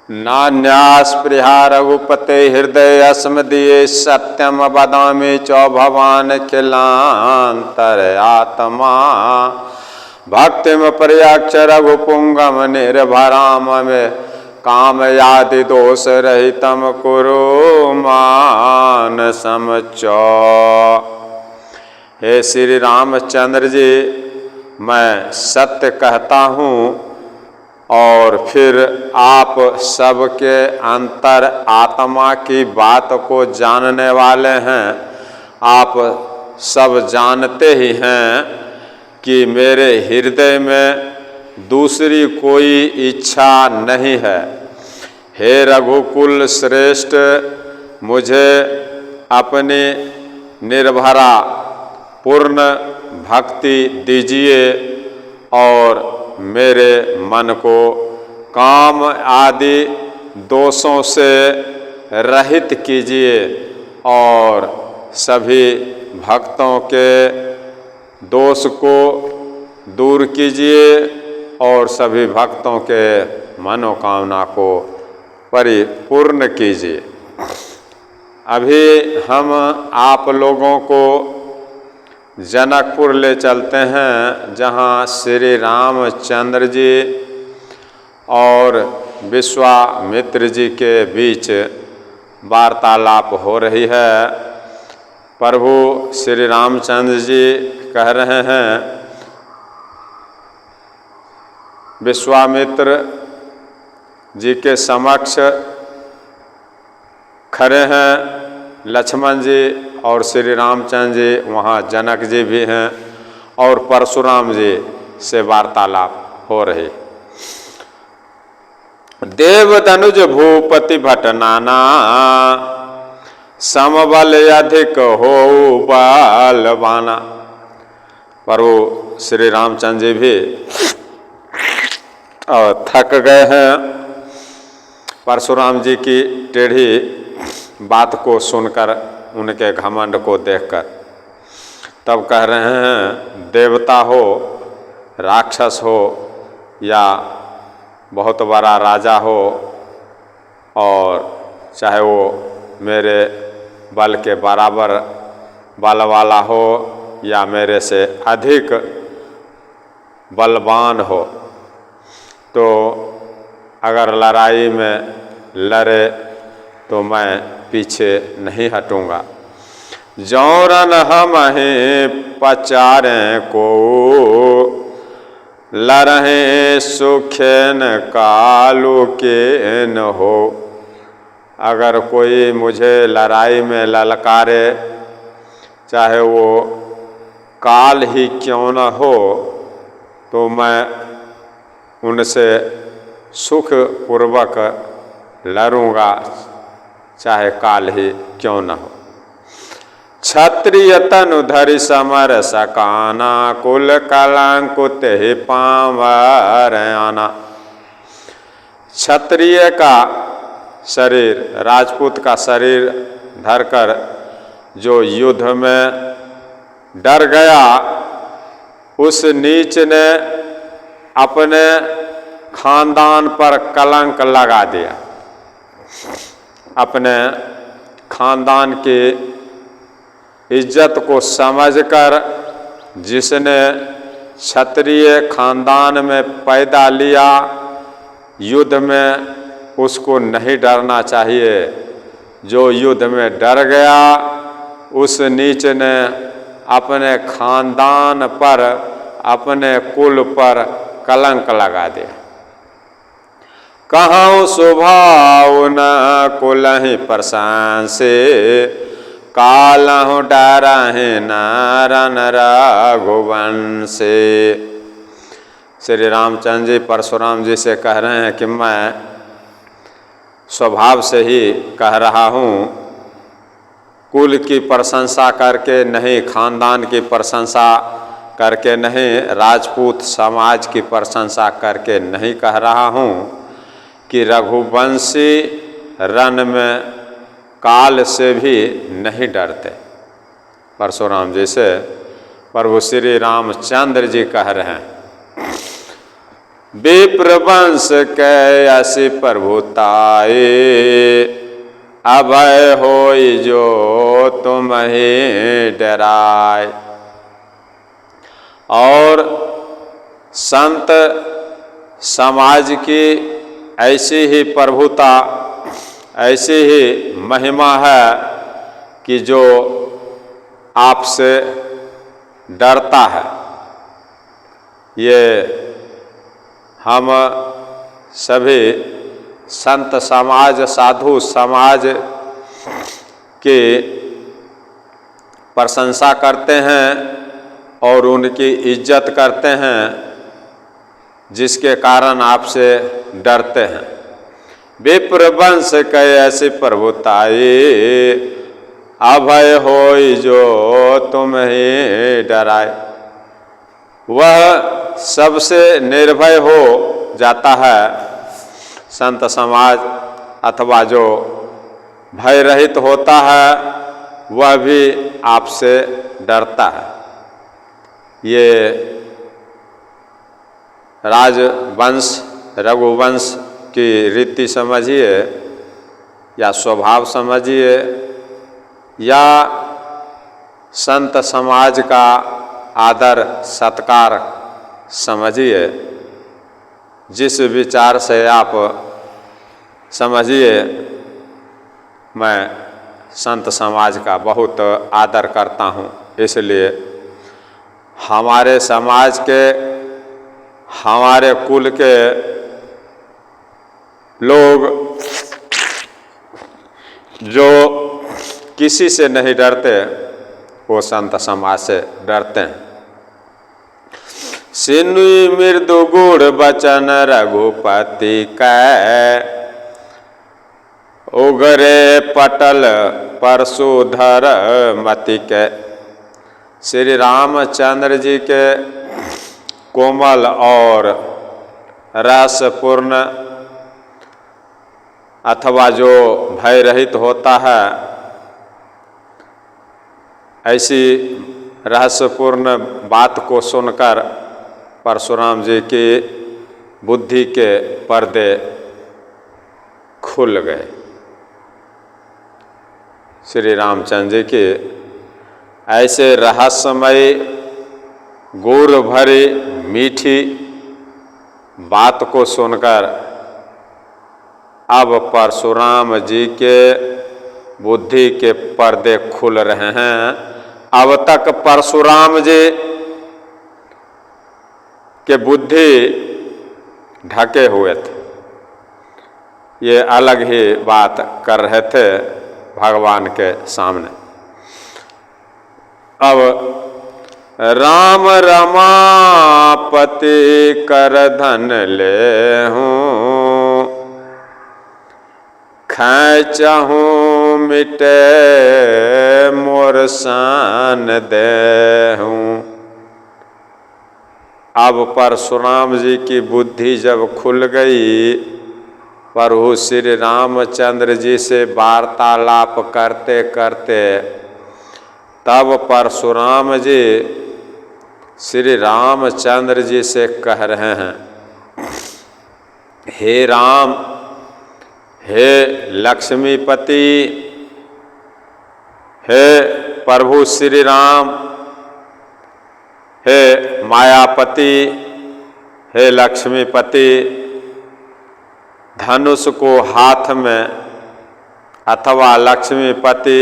नान्यास्पृहा रघुपते हृदय अस्मदीये सत्यम वदामि च भवान् खिलान्तरात्मा भक्तिम पर्याक्ष रघुपुंगम निर्भराम में कामयादि दोष रहितम कुरु मानसम च। हे श्री रामचंद्र जी, मैं सत्य कहता हूँ और फिर आप सबके अंतर आत्मा की बात को जानने वाले हैं। आप सब जानते ही हैं कि मेरे हृदय में दूसरी कोई इच्छा नहीं है। हे रघुकुल श्रेष्ठ, मुझे अपनी निर्भरा पूर्ण भक्ति दीजिए और मेरे मन को काम आदि दोषों से रहित कीजिए और सभी भक्तों के दोष को दूर कीजिए और सभी भक्तों के मनोकामना को परिपूर्ण कीजिए। अभी हम आप लोगों को जनकपुर ले चलते हैं, जहाँ श्री रामचंद्र जी और विश्वामित्र जी के बीच वार्तालाप हो रही है। प्रभु श्री रामचंद्र जी कह रहे हैं, विश्वामित्र जी के समक्ष खड़े हैं लक्ष्मण जी और श्री रामचंद्र जी, वहाँ जनक जी भी हैं और परशुराम जी से वार्तालाप हो रही। देवतनुज भूपति भट नाना समबल अधिक हो बलवाना। प्रभु श्री रामचंद्र जी भी थक गए हैं परशुराम जी की टेढ़ी बात को सुनकर, उनके घमंड को देखकर। तब कह रहे हैं, देवता हो, राक्षस हो या बहुत बड़ा राजा हो, और चाहे वो मेरे बल के बराबर बल वाला हो या मेरे से अधिक बलवान हो, तो अगर लड़ाई में लड़े तो मैं पीछे नहीं हटूंगा। जौरन हम पचारें को लड़े सुखेन कालू के न हो। अगर कोई मुझे लड़ाई में ललकारे, चाहे वो काल ही क्यों न हो, तो मैं उनसे सुख पूर्वक लड़ूंगा, चाहे काल ही क्यों न हो। क्षत्रिय तनु धरि समर सकाना कुल कलंकुत ही पावर आना। क्षत्रिय का शरीर, राजपूत का शरीर धरकर जो युद्ध में डर गया, उस नीच ने अपने खानदान पर कलंक लगा दिया। अपने खानदान की इज्जत को समझकर जिसने क्षत्रिय खानदान में पैदा लिया, युद्ध में उसको नहीं डरना चाहिए। जो युद्ध में डर गया, उस नीच ने अपने खानदान पर, अपने कुल पर कलंक लगा दिया। कहूँ स्वभाव न कुलहि प्रशांत से कालहु डरहि नारन रघुवंश से। श्री रामचंद्र जी परशुराम जी से कह रहे हैं कि मैं स्वभाव से ही कह रहा हूँ, कुल की प्रशंसा करके नहीं, खानदान की प्रशंसा करके नहीं, राजपूत समाज की प्रशंसा करके नहीं कह रहा हूँ कि रघुवंशी रण में काल से भी नहीं डरते। परशुराम जी से प्रभु श्री रामचंद्र जी कह रहे हैं। विप्रवंश के असी प्रभुताए, अभय होई जो तुम्हें डराए। और संत समाज की ऐसी ही प्रभुता, ऐसी ही महिमा है कि जो आपसे डरता है। ये हम सभी संत समाज, साधु समाज की प्रशंसा करते हैं और उनकी इज्जत करते हैं, जिसके कारण आपसे डरते हैं। विप्रवंश के ऐसी प्रभुताई, अभय होई जो तुम्हें डराए। वह सबसे निर्भय हो जाता है संत समाज, अथवा जो भय रहित होता है वह भी आपसे डरता है। ये राजवंश, रघुवंश की रीति समझिए या स्वभाव समझिए, या संत समाज का आदर सत्कार समझिए, जिस विचार से आप समझिए। मैं संत समाज का बहुत आदर करता हूँ, इसलिए हमारे समाज के, हमारे कुल के लोग जो किसी से नहीं डरते, वो संत समाज से डरते हैं। सिनुई मृदु गुण बचन रघुपति कै, उगरे पटल परशुधर मति के। श्री रामचंद्र जी के कोमल और रसपूर्ण, अथवा जो भय रहित होता है, ऐसी रहस्यपूर्ण बात को सुनकर परशुराम जी की बुद्धि के पर्दे खुल गए। श्री रामचंद्र जी की ऐसे रहस्यमयी, गुण भरी मीठी बात को सुनकर अब परशुराम जी के बुद्धि के पर्दे खुल रहे हैं। अब तक परशुराम जी के बुद्धि ढके हुए थे, ये अलग ही बात कर रहे थे भगवान के सामने। अब राम रमापति कर धन ले हूँ, खैचहूँ मिटे मोर सान दे हूँ। अब परशुराम जी की बुद्धि जब खुल गई, प्रभु श्री रामचंद्र जी से वार्तालाप करते करते, तब परशुराम जी श्री रामचंद्र जी से कह रहे हैं, हे राम, हे लक्ष्मीपति, हे प्रभु श्री राम, हे मायापति, हे लक्ष्मीपति, धनुष को हाथ में, अथवा लक्ष्मीपति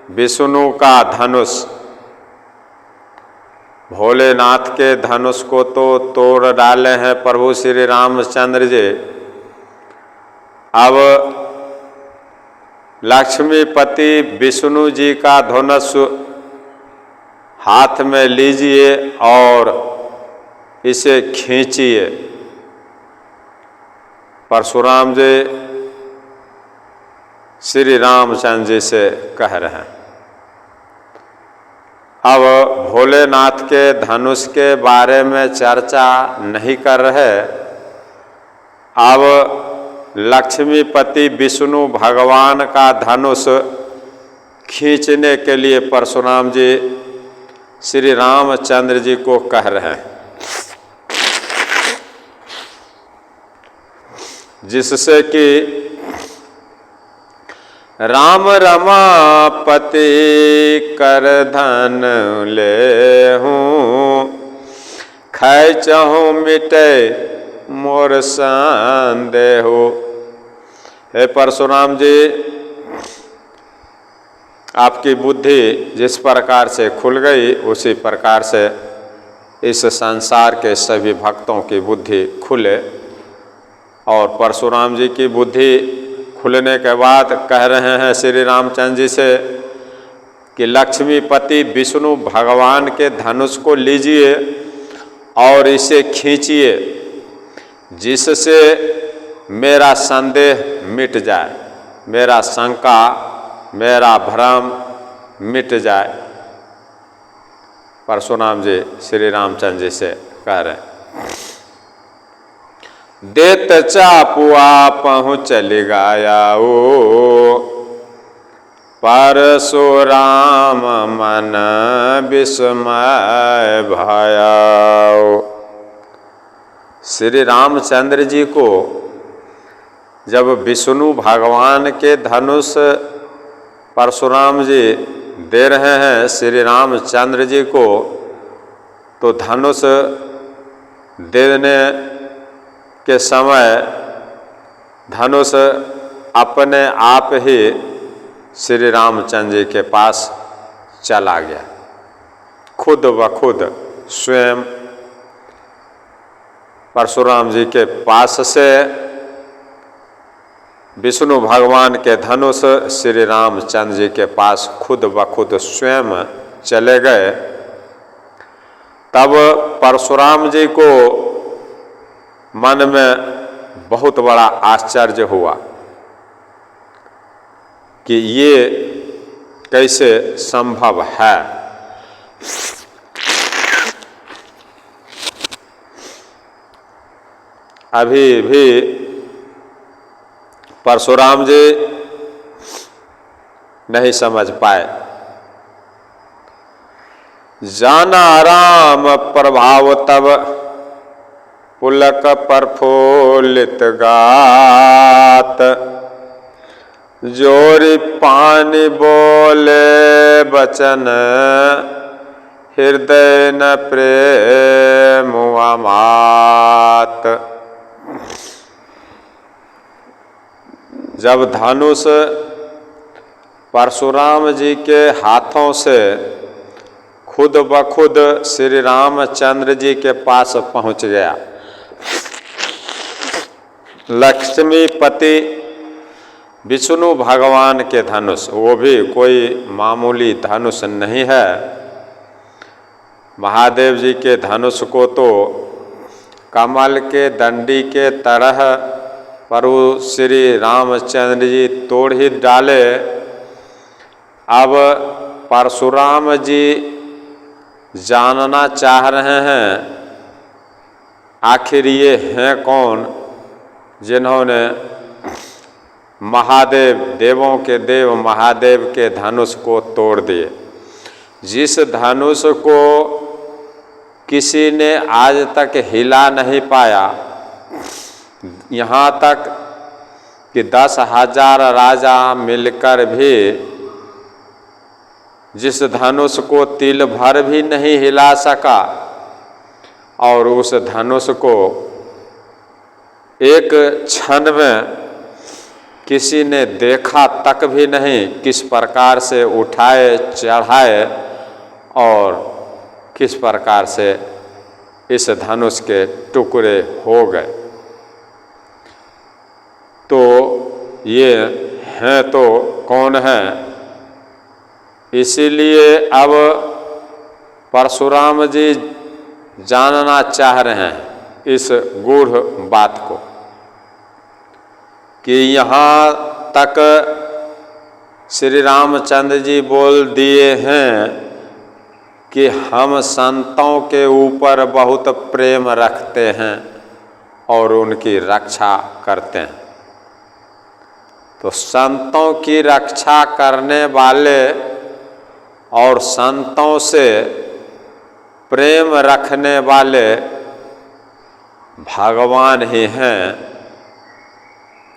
विष्णु का धनुष, भोलेनाथ के धनुष को तो तोड़ डाले हैं प्रभु श्री रामचंद्र जी। अब लक्ष्मीपति विष्णु जी का धनुष हाथ में लीजिए और इसे खींचिए। परशुराम जी श्री रामचंद्र जी से कह रहे हैं। अब भोलेनाथ के धनुष के बारे में चर्चा नहीं कर रहे, अब लक्ष्मीपति विष्णु भगवान का धनुष खींचने के लिए परशुराम जी श्री रामचंद्र जी को कह रहे हैं। जिससे कि राम रमापति कर धन ले हूँ, खै चहु मिटे मोर संदेहु। हे परशुराम जी, आपकी बुद्धि जिस प्रकार से खुल गई उसी प्रकार से इस संसार के सभी भक्तों की बुद्धि खुले। और परशुराम जी की बुद्धि खुलने के बाद कह रहे हैं श्री रामचंद्र जी से कि लक्ष्मीपति विष्णु भगवान के धनुष को लीजिए और इसे खींचिए, जिससे मेरा संदेह मिट जाए, मेरा शंका, मेरा भ्रम मिट जाए। परशुराम जी श्री रामचंद्र जी से कह रहे हैं। देत चापुआ पहुँच लिगायाओ, परशुराम मन विस्मय भयाओ। श्री रामचंद्र जी को जब विष्णु भगवान के धनुष परशुराम जी दे रहे हैं श्री रामचंद्र जी को, तो धनुष देने के समय धनुष अपने आप ही श्री रामचंद्र जी के पास चला गया, खुद ब खुद स्वयं परशुराम जी के पास से विष्णु भगवान के धनुष श्री रामचंद्र जी के पास खुद ब खुद स्वयं चले गए। तब परशुराम जी को मन में बहुत बड़ा आश्चर्य हुआ कि ये कैसे संभव है। अभी भी परशुराम जी नहीं समझ पाए। जाना राम प्रभाव तब पुलक प्रफुल्लित गात, जोरी पानी बोले बचन हृदय न प्रेम मात। जब धनुष परशुराम जी के हाथों से खुद ब खुद श्री रामचंद्र जी के पास पहुंच गया, लक्ष्मीपति विष्णु भगवान के धनुष, वो भी कोई मामूली धनुष नहीं है। महादेव जी के धनुष को तो कमल के डंडी के तरह प्रभु श्री रामचंद्र जी तोड़ ही डाले। अब परशुराम जी जानना चाह रहे हैं आखिर ये हैं कौन जिन्होंने महादेव, देवों के देव महादेव के धनुष को तोड़ दिए। जिस धनुष को किसी ने आज तक हिला नहीं पाया, यहाँ तक कि 10,000 राजा मिलकर भी जिस धनुष को तिल भर भी नहीं हिला सका, और उस धनुष को एक क्षण में किसी ने देखा तक भी नहीं, किस प्रकार से उठाए चढ़ाए और किस प्रकार से इस धनुष के टुकड़े हो गए। तो ये हैं तो कौन हैं? इसीलिए अब परशुराम जी जानना चाह रहे हैं इस गूढ़ बात को कि यहाँ तक श्री रामचंद्र जी बोल दिए हैं कि हम संतों के ऊपर बहुत प्रेम रखते हैं और उनकी रक्षा करते हैं। तो संतों की रक्षा करने वाले और संतों से प्रेम रखने वाले भगवान ही हैं।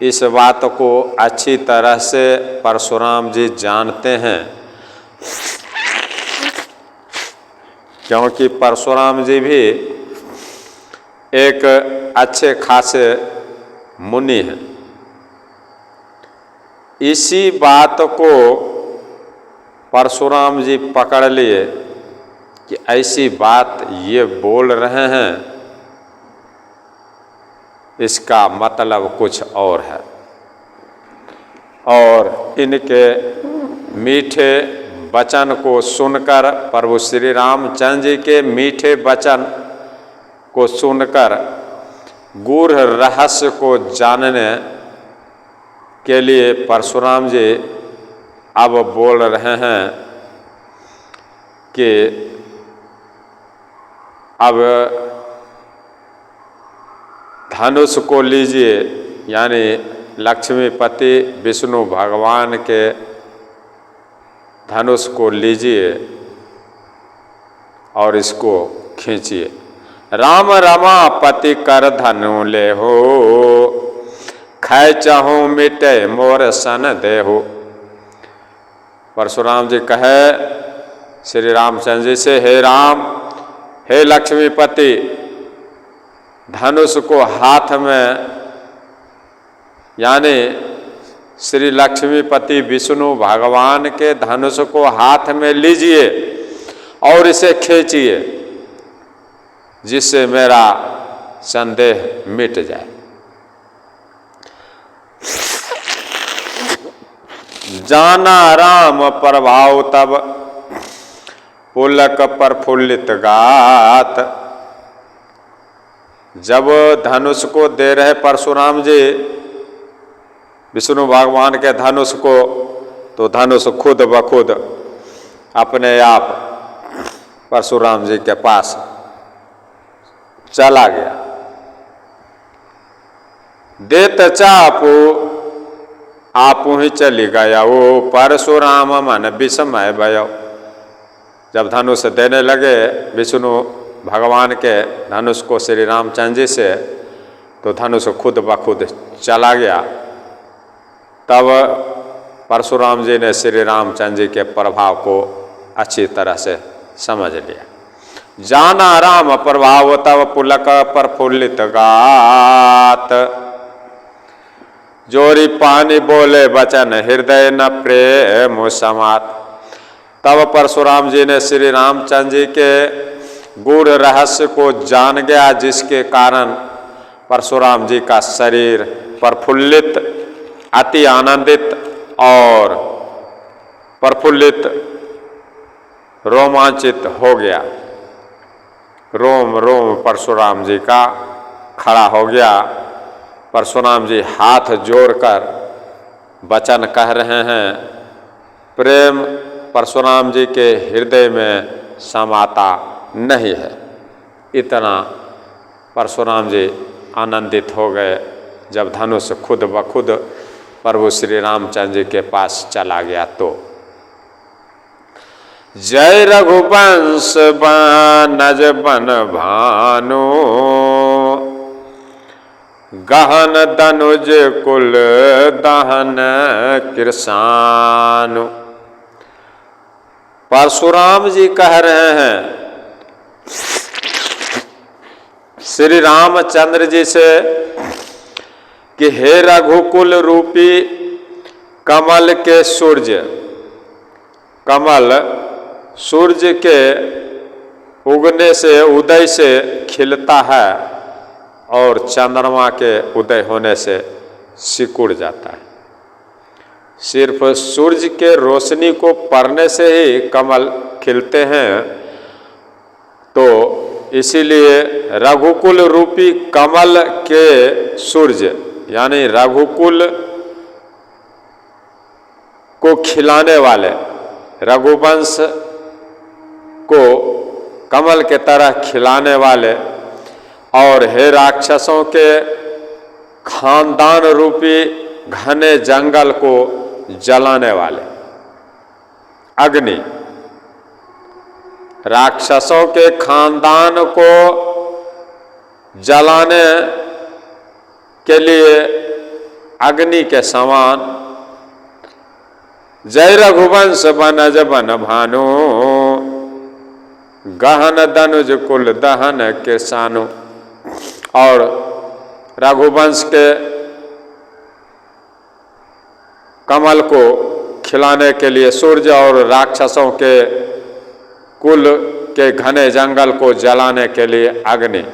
इस बात को अच्छी तरह से परशुराम जी जानते हैं, क्योंकि परशुराम जी भी एक अच्छे खासे मुनि हैं। इसी बात को परशुराम जी पकड़ लिए कि ऐसी बात ये बोल रहे हैं, इसका मतलब कुछ और है। और इनके मीठे वचन को सुनकर, प्रभु श्री रामचंद्र जी के मीठे वचन को सुनकर गूढ़ रहस्य को जानने के लिए परशुराम जी अब बोल रहे हैं कि अब धनुष को लीजिए, यानी लक्ष्मीपति विष्णु भगवान के धनुष को लीजिए और इसको खींचिए। राम रमापति कर धनु ले हो, खै चाहूँ मिटे मोर सन दे हो। परशुराम जी कहे श्री रामचंद्र जी से, हे राम, हे लक्ष्मीपति, धनुष को हाथ में, यानी श्री लक्ष्मीपति विष्णु भगवान के धनुष को हाथ में लीजिए और इसे खींचिए, जिससे मेरा संदेह मिट जाए। जाना राम प्रभाव तब पुलक प्रफुल्लित गात। जब धनुष को दे रहे परशुराम जी विष्णु भगवान के धनुष को, तो धनुष खुद ब खुद अपने आप परशुराम जी के पास चला गया। देत चापू आपू ही चली गया, वो परशुराम मन विस्मय भयो। जब धनुष देने लगे विष्णु भगवान के धनुष को श्री रामचंद्र जी से, तो धनुष खुद ब खुद चला गया। तब परशुराम जी ने श्री रामचंद्र जी के प्रभाव को अच्छी तरह से समझ लिया। जाना राम प्रभाव तब पुलक प्रफुल्लित गात। जोरी पानी बोले वचन हृदय न प्रेम समात। तब परशुराम जी ने श्री रामचंद्र जी के गूढ़ रहस्य को जान गया, जिसके कारण परशुराम जी का शरीर प्रफुल्लित, अति आनंदित और प्रफुल्लित, रोमांचित हो गया। रोम रोम परशुराम जी का खड़ा हो गया। परशुराम जी हाथ जोड़कर वचन कह रहे हैं। प्रेम परशुराम जी के हृदय में समाता नहीं है। इतना परशुराम जी आनंदित हो गए जब धनुष खुद ब खुद प्रभु श्री रामचंद्र जी के पास चला गया। तो जय रघुवंश बनज बन भानु, गहन दनुज कुल दहन कृसानु। परशुराम जी कह रहे हैं श्री रामचंद्र जी से कि हे रघुकुल रूपी कमल के सूर्य, कमल सूर्य के उगने से, उदय से खिलता है और चंद्रमा के उदय होने से सिकुड़ जाता है। सिर्फ सूर्य के रोशनी को पड़ने से ही कमल खिलते हैं। तो इसीलिए रघुकुल रूपी कमल के सूर्य, यानी रघुकुल को खिलाने वाले, रघुवंश को कमल के तरह खिलाने वाले, और हे राक्षसों के खानदान रूपी घने जंगल को जलाने वाले अग्नि, राक्षसों के खानदान को जलाने के लिए अग्नि के समान। जय रघुवंश बनज बन भानु, गहन दनुज कुल दहन के सानु। और रघुवंश के कमल को खिलाने के लिए सूर्य और राक्षसों के कुल के घने जंगल को जलाने के लिए अग्नि।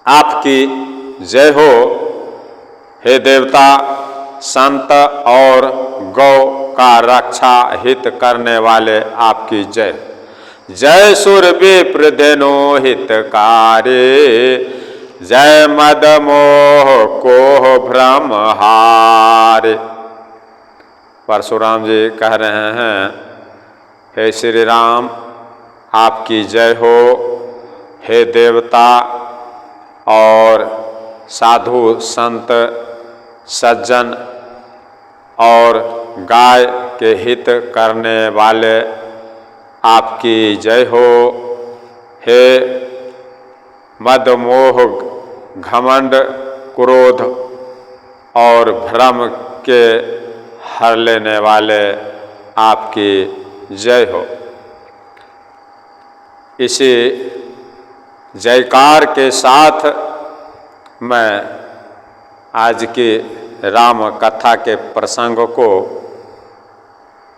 आपकी जय हो हे देवता, संत और गौ का रक्षा हित करने वाले आपकी जय। जय सुर विप्र धेनु हितकारी, जय मद मोह कोह भ्रम हारे। परशुराम जी कह रहे हैं, हे श्री राम आपकी जय हो, हे देवता और साधु संत सज्जन और गाय के हित करने वाले आपकी जय हो। हे मद मोह घमंड क्रोध और भ्रम के हर लेने वाले आपकी जय हो। इसी जयकार के साथ मैं आज की राम कथा के प्रसंग को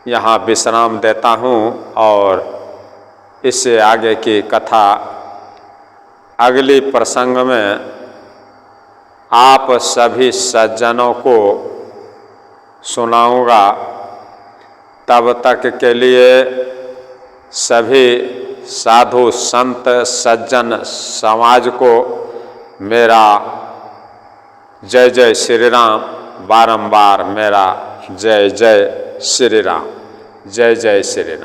यहाँ विश्राम देता हूँ और इससे आगे की कथा अगली प्रसंग में आप सभी सज्जनों को सुनाऊंगा। तब तक के लिए सभी साधु संत सज्जन समाज को मेरा जय जय श्री राम, बारंबार मेरा जय जय श्री राम, जय जय श्री राम।